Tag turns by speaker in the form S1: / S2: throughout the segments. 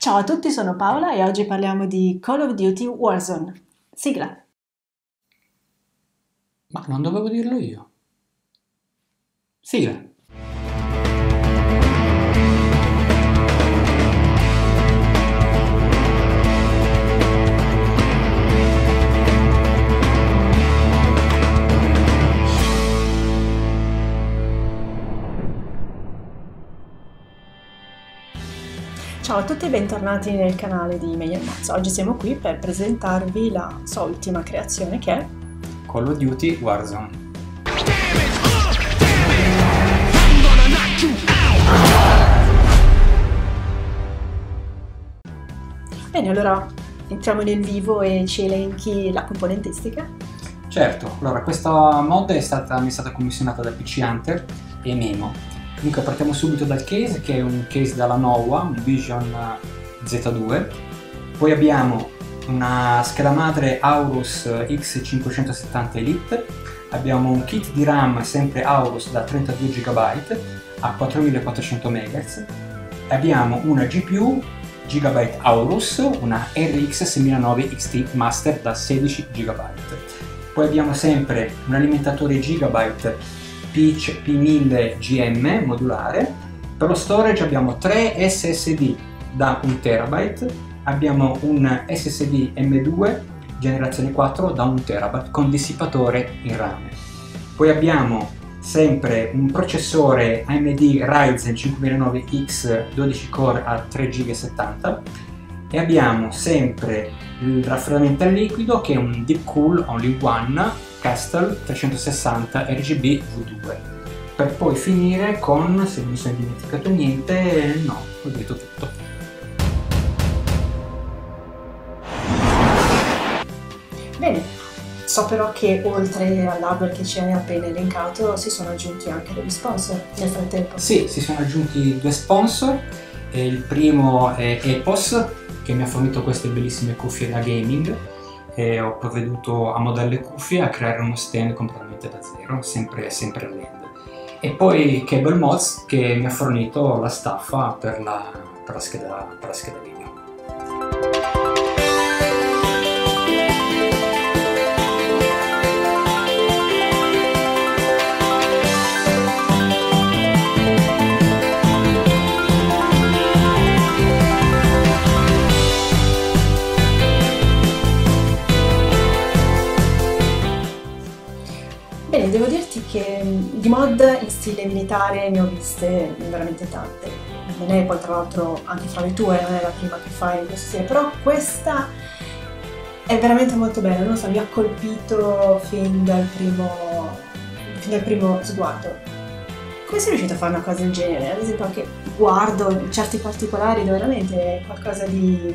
S1: Ciao a tutti, sono Paola e oggi parliamo di Call of Duty Warzone. Sigla.
S2: Ma non dovevo dirlo io. Sigla.
S1: Ciao a tutti e bentornati nel canale di Meglio Mazzo. Oggi siamo qui per presentarvi la sua ultima creazione che è
S2: Call of Duty Warzone.
S1: Bene, allora entriamo nel vivo e ci elenchi la componentistica.
S2: Certo, allora questa mod mi è stata commissionata da PC Hunter e Memo. Dunque partiamo subito dal case, che è un case dalla Nowa, un Vision Z2. Poi abbiamo una scheda madre Aorus X570 Elite. Abbiamo un kit di RAM sempre Aorus da 32 GB a 4400 MHz. Abbiamo una GPU Gigabyte Aorus, una RX 6009 XT Master da 16 GB. Poi abbiamo sempre un alimentatore Gigabyte P1000 GM modulare. Per lo storage abbiamo 3 SSD da 1 TB, abbiamo un SSD M2 generazione 4 da 1 TB con dissipatore in rame. Poi abbiamo sempre un processore AMD Ryzen 5009X 12 core a 3,70 GB e abbiamo sempre il raffreddamento a liquido che è un Deep Cool All-in-One Castle 360 RGB V2, per poi finire con, se non mi sono dimenticato niente, no, ho detto tutto.
S1: Bene, so però che oltre all'hardware che ci hai appena elencato si sono aggiunti anche degli sponsor nel frattempo.
S2: Sì, si sono aggiunti due sponsor. Il primo è Epos, che mi ha fornito queste bellissime cuffie da gaming. E ho provveduto a modellare le cuffie, a creare uno stand completamente da zero, sempre a LED. E poi Cable Mods, che mi ha fornito la staffa per la scheda video.
S1: Bene, devo dirti che di mod in stile militare ne ho viste veramente tante. Non è poi tra l'altro anche fra le tue, non è la prima che fai in questo stile, però questa è veramente molto bella, non so, mi ha colpito fin dal primo sguardo. Come sei riuscito a fare una cosa del genere? Ad esempio anche guardo certi particolari dove veramente è qualcosa di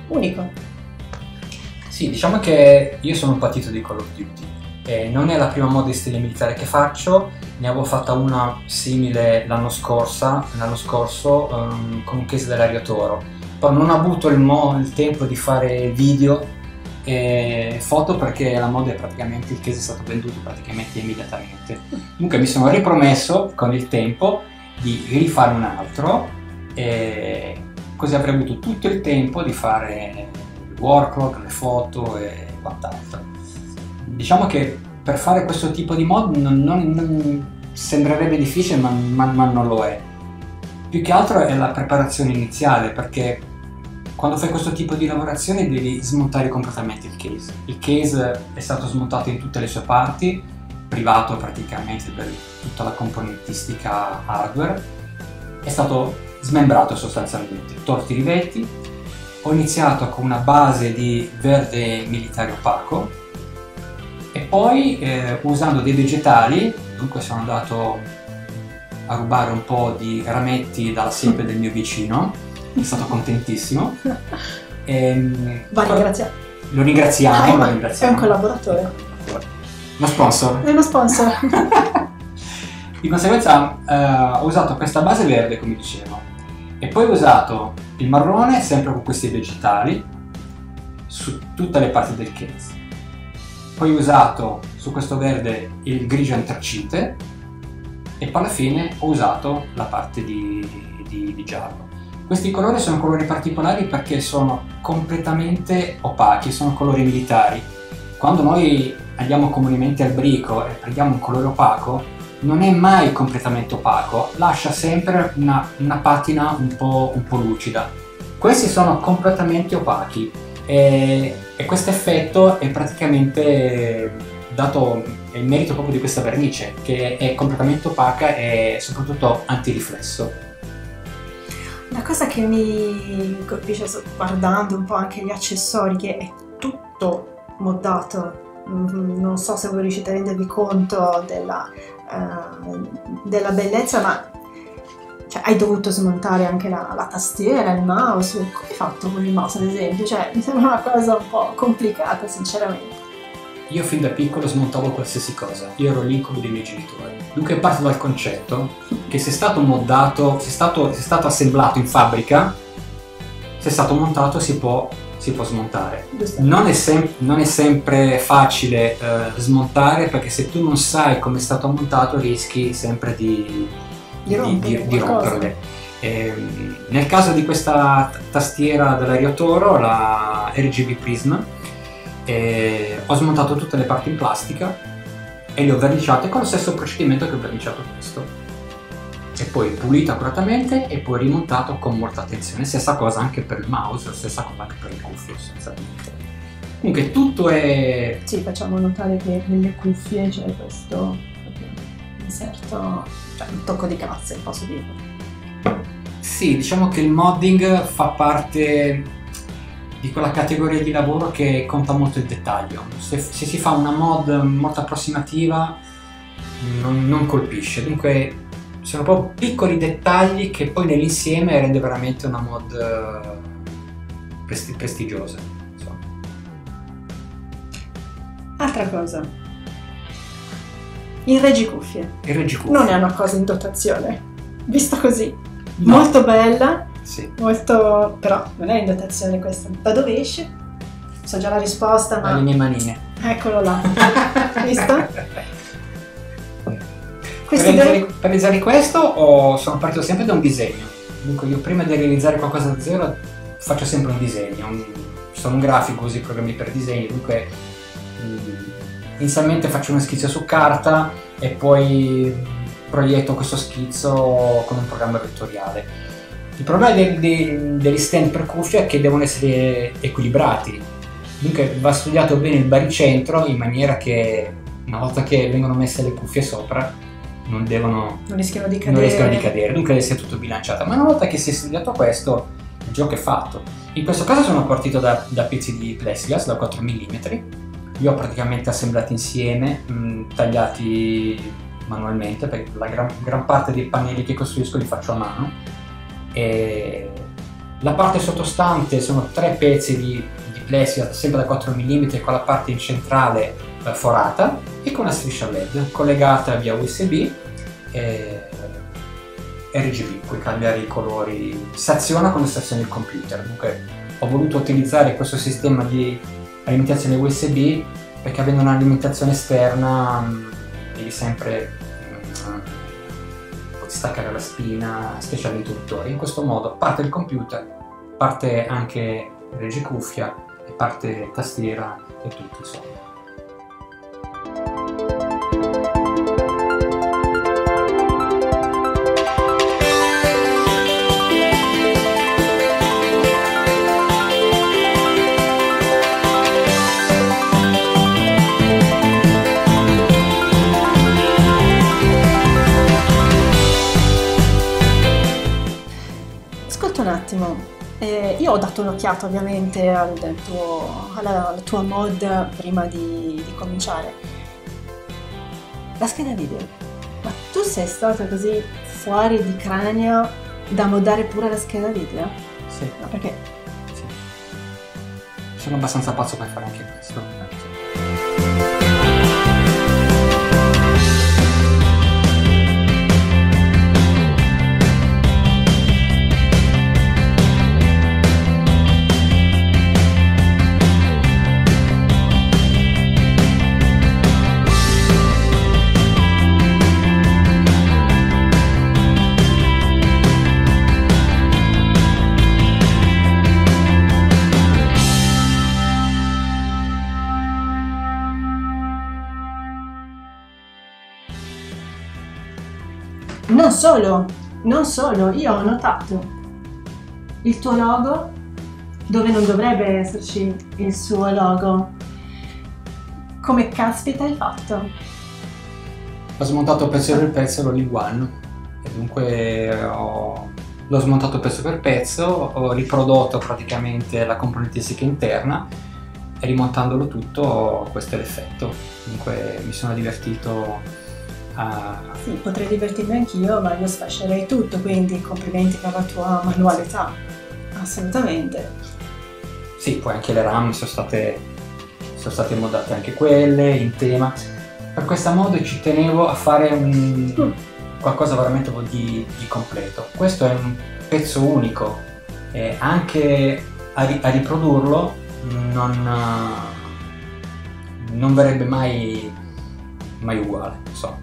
S1: unico.
S2: Sì, diciamo che io sono un patito di Call of Duty. Non è la prima mod in stile militare che faccio, ne avevo fatta una simile l'anno scorso con un case dell'Aria Toro. Poi non ho avuto il tempo di fare video e foto perché la mod il case è stato venduto praticamente immediatamente. Comunque mi sono ripromesso con il tempo di rifare un altro e così avrei avuto tutto il tempo di fare il workload, le foto e quant'altro. Diciamo che per fare questo tipo di mod non sembrerebbe difficile, ma non lo è. Più che altro è la preparazione iniziale, perché quando fai questo tipo di lavorazione devi smontare completamente il case. Il case è stato smontato in tutte le sue parti, privato praticamente per tutta la componentistica hardware, è stato smembrato sostanzialmente, tolti i rivetti. Ho iniziato con una base di verde militare opaco e poi usando dei vegetali, dunque sono andato a rubare un po' di rametti dalla siepe del mio vicino, è stato contentissimo.
S1: Va ringraziato.
S2: Lo ringraziamo.
S1: È un collaboratore.
S2: Uno sponsor.
S1: È uno sponsor.
S2: Di conseguenza ho usato questa base verde, come dicevo, e poi ho usato il marrone sempre con questi vegetali su tutte le parti del case. Poi ho usato su questo verde il grigio antracite e poi alla fine ho usato la parte di giallo. Questi colori sono colori particolari perché sono completamente opachi, sono colori militari. Quando noi andiamo comunemente al brico e prendiamo un colore opaco, non è mai completamente opaco, lascia sempre una patina un po' lucida. Questi sono completamente opachi e questo effetto è praticamente dato, è il merito proprio di questa vernice, che è completamente opaca e soprattutto antiriflesso.
S1: La cosa che mi colpisce guardando un po' anche gli accessori, che è tutto moddato, non so se voi riuscite a rendervi conto della bellezza, ma cioè, hai dovuto smontare anche la tastiera, il mouse. Come hai fatto con il mouse, ad esempio? Cioè, mi sembra una cosa un po' complicata, sinceramente.
S2: Io fin da piccolo smontavo qualsiasi cosa, io ero l'incubo dei miei genitori. Dunque parto dal concetto che se è stato moddato, se è stato assemblato in fabbrica, se è stato montato si può smontare. Non è sempre facile smontare, perché se tu non sai come è stato montato rischi sempre di romperle. Nel caso di questa tastiera dell'Ario Toro, la RGB Prism, ho smontato tutte le parti in plastica e le ho verniciate con lo stesso procedimento che ho verniciato questo, e poi pulito accuratamente e poi rimontato con molta attenzione. Stessa cosa anche per il mouse, stessa cosa anche per le cuffie sostanzialmente. Comunque tutto è...
S1: Sì, facciamo notare che nelle cuffie c'è questo inserto, cioè un tocco di classe, posso dirlo.
S2: Sì, diciamo che il modding fa parte di quella categoria di lavoro che conta molto il dettaglio. Se si fa una mod molto approssimativa non colpisce, dunque sono proprio piccoli dettagli che poi nell'insieme rende veramente una mod prestigiosa, insomma.
S1: Altra cosa, il reggicuffie.
S2: Il reggicuffie
S1: non è una cosa in dotazione, vista così,
S2: no.
S1: Molto bella.
S2: Sì.
S1: Molto, però non è in dotazione questa. Da dove esce? So già la risposta, ma...
S2: Dalle mie manine.
S1: Eccolo là. Visto?
S2: Per realizzare questo sono partito sempre da un disegno. Dunque io prima di realizzare qualcosa da zero faccio sempre un disegno. Sono un grafico, uso i programmi per disegni, dunque inizialmente faccio uno schizzo su carta e poi proietto questo schizzo con un programma vettoriale. Il problema degli stand per cuffia è che devono essere equilibrati, dunque va studiato bene il baricentro in maniera che una volta che vengono messe le cuffie sopra non rischiano di cadere, dunque deve essere tutto bilanciato. Ma una volta che si è studiato questo, il gioco è fatto. In questo caso sono partito da pezzi di plexiglass da 4 mm, li ho praticamente assemblati insieme, tagliati manualmente, perché la gran parte dei pannelli che costruisco li faccio a mano. E la parte sottostante sono 3 pezzi di plexiglass sempre da 4 mm con la parte in centrale forata e con una striscia LED collegata via USB e RGB, puoi cambiare i colori, si aziona quando stazioni il computer. Dunque ho voluto utilizzare questo sistema di alimentazione USB perché avendo un'alimentazione esterna devi sempre staccare la spina, speciale interruttore. In questo modo parte il computer, parte anche il reggicuffia e parte tastiera e tutto, insomma.
S1: Un attimo, io ho dato un'occhiata ovviamente alla tua mod prima di cominciare. La scheda video, ma tu sei stato così fuori di cranio da moddare pure la scheda video?
S2: Sì.
S1: No, perché?
S2: Sì. Sono abbastanza pazzo per fare anche questo.
S1: Non solo, io ho notato il tuo logo dove non dovrebbe esserci il suo logo. Come caspita hai fatto?
S2: Ho smontato pezzo per pezzo l'all-in-one e dunque l'ho smontato pezzo per pezzo, ho riprodotto praticamente la componentistica interna e rimontandolo tutto questo è l'effetto. Dunque mi sono divertito a...
S1: Sì, potrei divertirmi anch'io, ma io sfascerei tutto, quindi complimenti per la tua manualità. Assolutamente.
S2: Sì, poi anche le RAM sono state modate anche quelle in tema. Per questa mod ci tenevo a fare qualcosa veramente di completo. Questo è un pezzo unico e anche a riprodurlo non verrebbe mai uguale, insomma.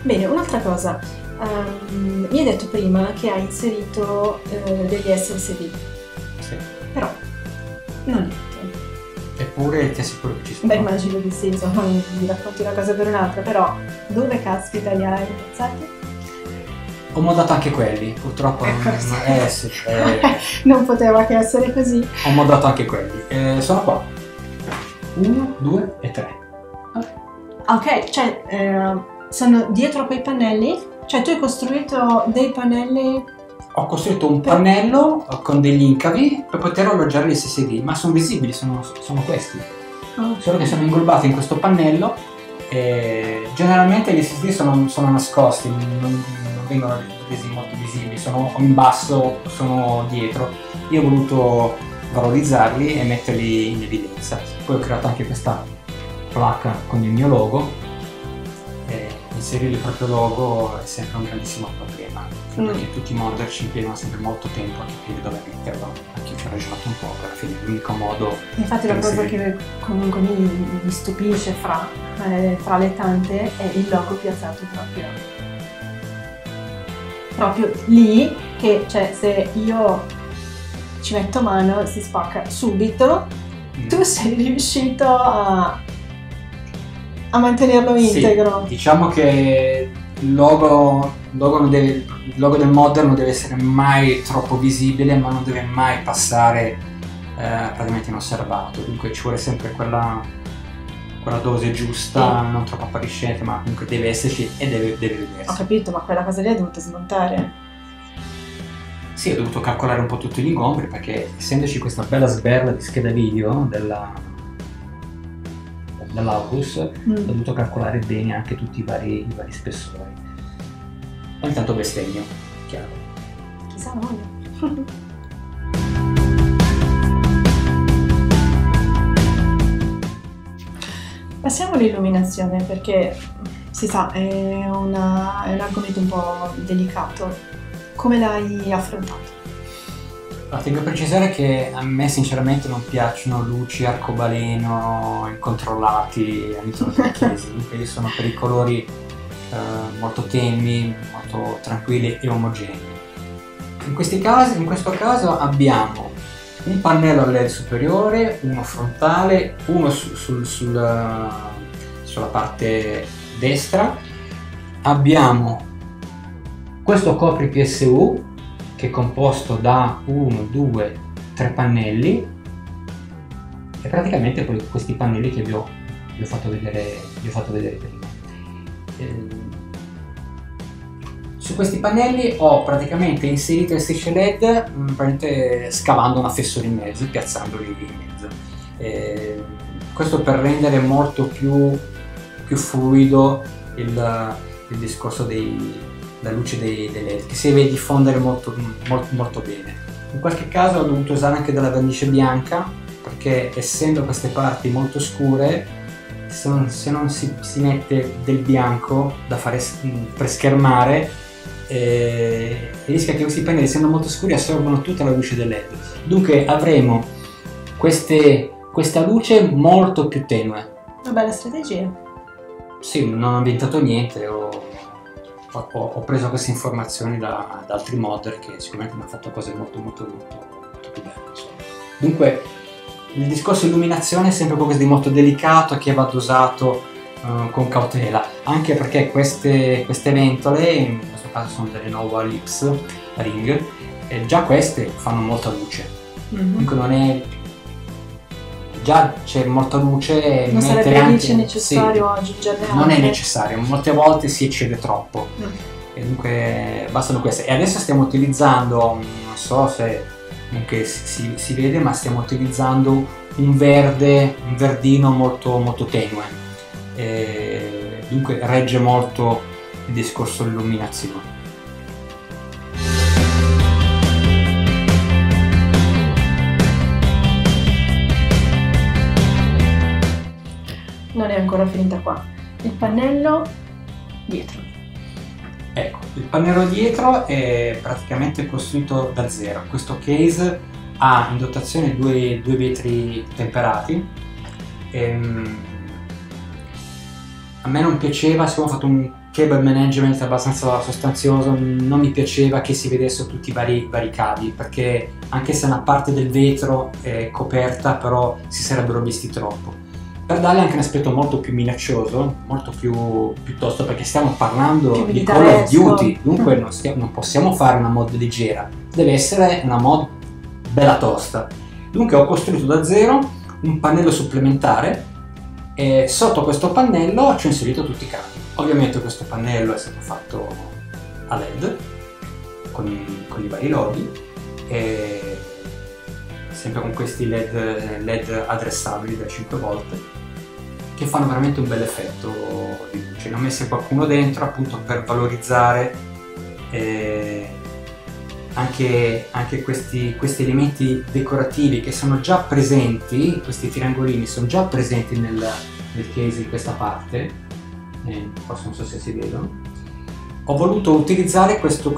S1: Bene, un'altra cosa, mi hai detto prima che hai inserito degli SSD,
S2: Sì.
S1: però non è tutto.
S2: Eppure ti assicuro che ci sono.
S1: Beh, immagino di sì, insomma, mi racconti una cosa per un'altra, però dove caspita li hai piazzati?
S2: Ho modato anche quelli, purtroppo sì,
S1: Non poteva che essere così.
S2: ho modato anche quelli. Sono qua. 1, 2 e 3.
S1: Ok, cioè sono dietro quei pannelli? Cioè tu hai costruito dei pannelli?
S2: Ho costruito un pannello con degli incavi per poter alloggiare gli SSD, ma sono visibili, sono questi.
S1: Oh.
S2: Solo che sono inglobati in questo pannello e generalmente gli SSD sono nascosti, non vengono resi molto visibili, sono in basso, sono dietro. Io ho voluto valorizzarli e metterli in evidenza. Poi ho creato anche questa placca con il mio logo. Inserire il proprio logo è sempre un grandissimo problema, perché tutti i modder ci impieghano sempre molto tempo a capire dove metterlo. Anche io ci ho ragionato un po', alla fine l'unico modo.
S1: Infatti la cosa che comunque mi stupisce fra le tante è il logo piazzato proprio lì, che cioè se io ci metto mano si spacca subito. Tu sei riuscito a mantenerlo integro.
S2: Sì, diciamo che il logo del modder non deve essere mai troppo visibile, ma non deve mai passare praticamente inosservato. Dunque ci vuole sempre quella dose giusta, non troppo appariscente, ma comunque deve esserci e deve vedersi.
S1: Ho capito, ma quella cosa lì hai dovuto smontare.
S2: Sì, ho dovuto calcolare un po' tutti gli ingombri perché essendoci questa bella sberla di scheda video dell'August, ho dovuto calcolare bene anche tutti i vari spessori. Ogni tanto bestemmio, chiaro.
S1: Chissà noi. Passiamo all'illuminazione perché si sa, è un argomento un po' delicato. Come l'hai affrontato?
S2: Tengo a precisare che a me sinceramente non piacciono luci arcobaleno incontrollati all'interno della chiesa, dunque io sono per i colori molto tenui, molto tranquilli e omogenei. In questo caso abbiamo un pannello a LED superiore, uno frontale, uno sulla parte destra, abbiamo questo copri PSU che è composto da 1, 2, 3 pannelli e praticamente poi questi pannelli che vi ho fatto vedere prima. Su questi pannelli ho praticamente inserito le strisce LED praticamente scavando una fessura in mezzo e piazzandoli in mezzo. Questo per rendere molto più fluido il discorso la luce dei LED, che si deve diffondere molto bene. In qualche caso ho dovuto usare anche della vernice bianca perché essendo queste parti molto scure, se non si mette del bianco da fare per schermare, rischia che questi pannelli, essendo molto scuri, assorbono tutta la luce del LED. Dunque avremo questa luce molto più tenue.
S1: Una bella strategia.
S2: Sì, non ho inventato niente, ho preso queste informazioni da altri modder che sicuramente hanno fatto cose molto più belle. Insomma. Dunque, il discorso illuminazione è sempre qualcosa di molto delicato che va dosato con cautela, anche perché queste ventole, in questo caso sono delle Nova Lips Ring, già queste fanno molta luce. Dunque non è... Già c'è molta luce,
S1: non sarebbe
S2: anche,
S1: necessario aggiungerne altre.
S2: Non è necessario, molte volte si eccede troppo e dunque bastano queste. E adesso stiamo utilizzando, non so se anche si vede, ma stiamo utilizzando un verdino molto tenue, dunque regge molto il discorso dell'illuminazione.
S1: Non è ancora finita qua. Il pannello dietro.
S2: Ecco, il pannello dietro è praticamente costruito da zero. Questo case ha in dotazione due vetri temperati. A me non piaceva, siccome ho fatto un cable management abbastanza sostanzioso, non mi piaceva che si vedessero tutti i vari cavi, perché anche se una parte del vetro è coperta, però si sarebbero visti troppo. Per darle anche un aspetto molto più minaccioso, molto più piuttosto, perché stiamo parlando di Call of Duty, dunque non possiamo fare una mod leggera, deve essere una mod bella tosta. Dunque ho costruito da zero un pannello supplementare e sotto questo pannello ci ho inserito tutti i cavi. Ovviamente questo pannello è stato fatto a LED con i vari lodi, e sempre con questi LED addressabili da 5 volte, che fanno veramente un bel effetto di luce. Ne ho messo qualcuno dentro appunto per valorizzare anche questi elementi decorativi che sono già presenti, questi triangolini sono già presenti nel case in questa parte, forse non so se si vedono. Ho voluto utilizzare questa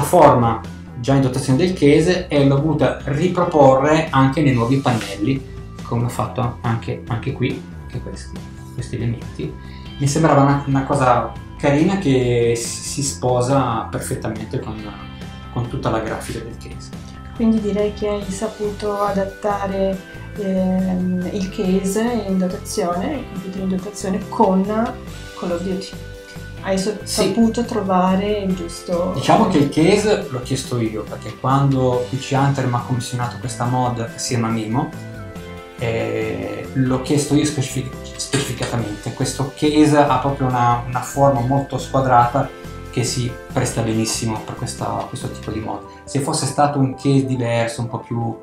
S2: forma già in dotazione del case e l'ho voluta riproporre anche nei nuovi pannelli, come ho fatto anche qui, anche questi elementi. Mi sembrava una cosa carina che si sposa perfettamente con tutta la grafica del case.
S1: Quindi direi che hai saputo adattare il case in dotazione, il computer in dotazione con Call of Duty. Hai saputo trovare il giusto...
S2: Diciamo che il case l'ho chiesto io, perché quando PC Hunter mi ha commissionato questa mod assieme a Mimo, l'ho chiesto io specificatamente. Questo case ha proprio una forma molto squadrata che si presta benissimo per questo tipo di mod. Se fosse stato un case diverso, un po' più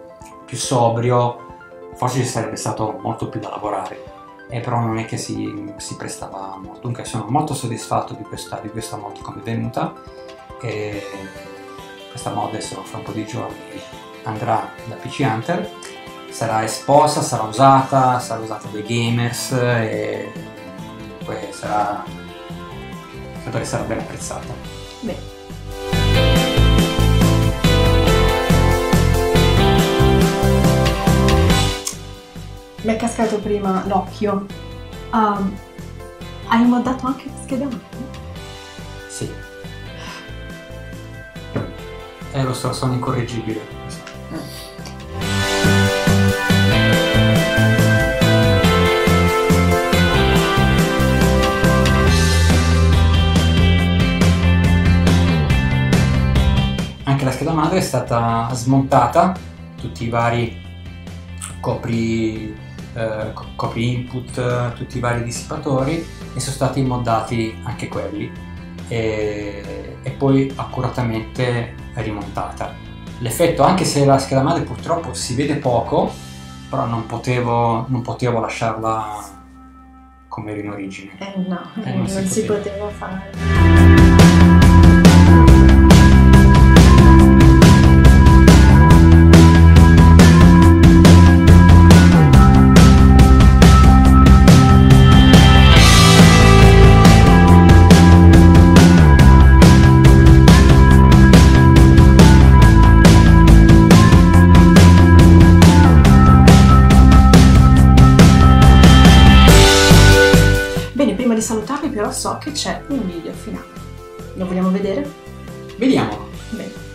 S2: sobrio, forse ci sarebbe stato molto più da lavorare, però non è che si prestava molto. Dunque sono molto soddisfatto di questa mod come è venuta, e questa mod adesso fra un po' di giorni andrà da PC Hunter, sarà esposta, sarà usata dai gamers e poi credo che sarà ben apprezzata.
S1: Beh. Mi è cascato prima l'occhio. Hai moddato anche la scheda madre?
S2: Sì. Lo so, sono incorreggibile. Anche la scheda madre è stata smontata, tutti i vari copri input, tutti i vari dissipatori, e sono stati moddati anche quelli e poi accuratamente rimontata. L'effetto, anche se la scheda madre purtroppo si vede poco, però non potevo lasciarla come era in origine.
S1: Non si poteva fare. di salutarvi, però so che c'è un video finale. Lo vogliamo vedere?
S2: Vediamo.
S1: Bene.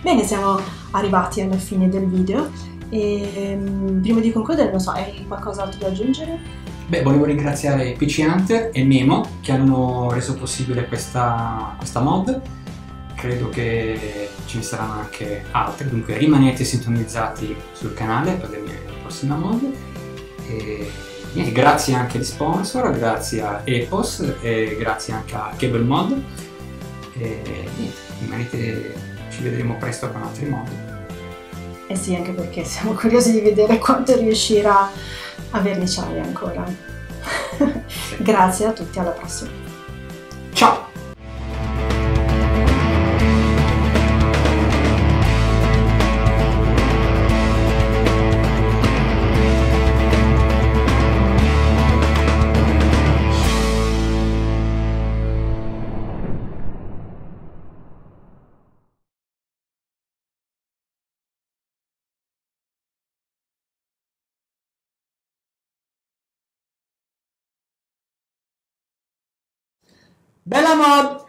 S1: Bene, siamo arrivati alla fine del video e prima di concludere, non so, hai qualcos'altro da aggiungere?
S2: Beh, volevo ringraziare PC Hunter e Memo che hanno reso possibile questa mod. Credo che ci saranno anche altre, dunque rimanete sintonizzati sul canale per la prossima mod. E niente, grazie anche agli sponsor, grazie a Epos e grazie anche a Cable Mod. E niente, ci vedremo presto con altri mod.
S1: Eh sì, anche perché siamo curiosi di vedere quanto riuscirà a verniciare ancora.
S2: Sì.
S1: Grazie a tutti, alla prossima.
S2: Ciao! Bella mod!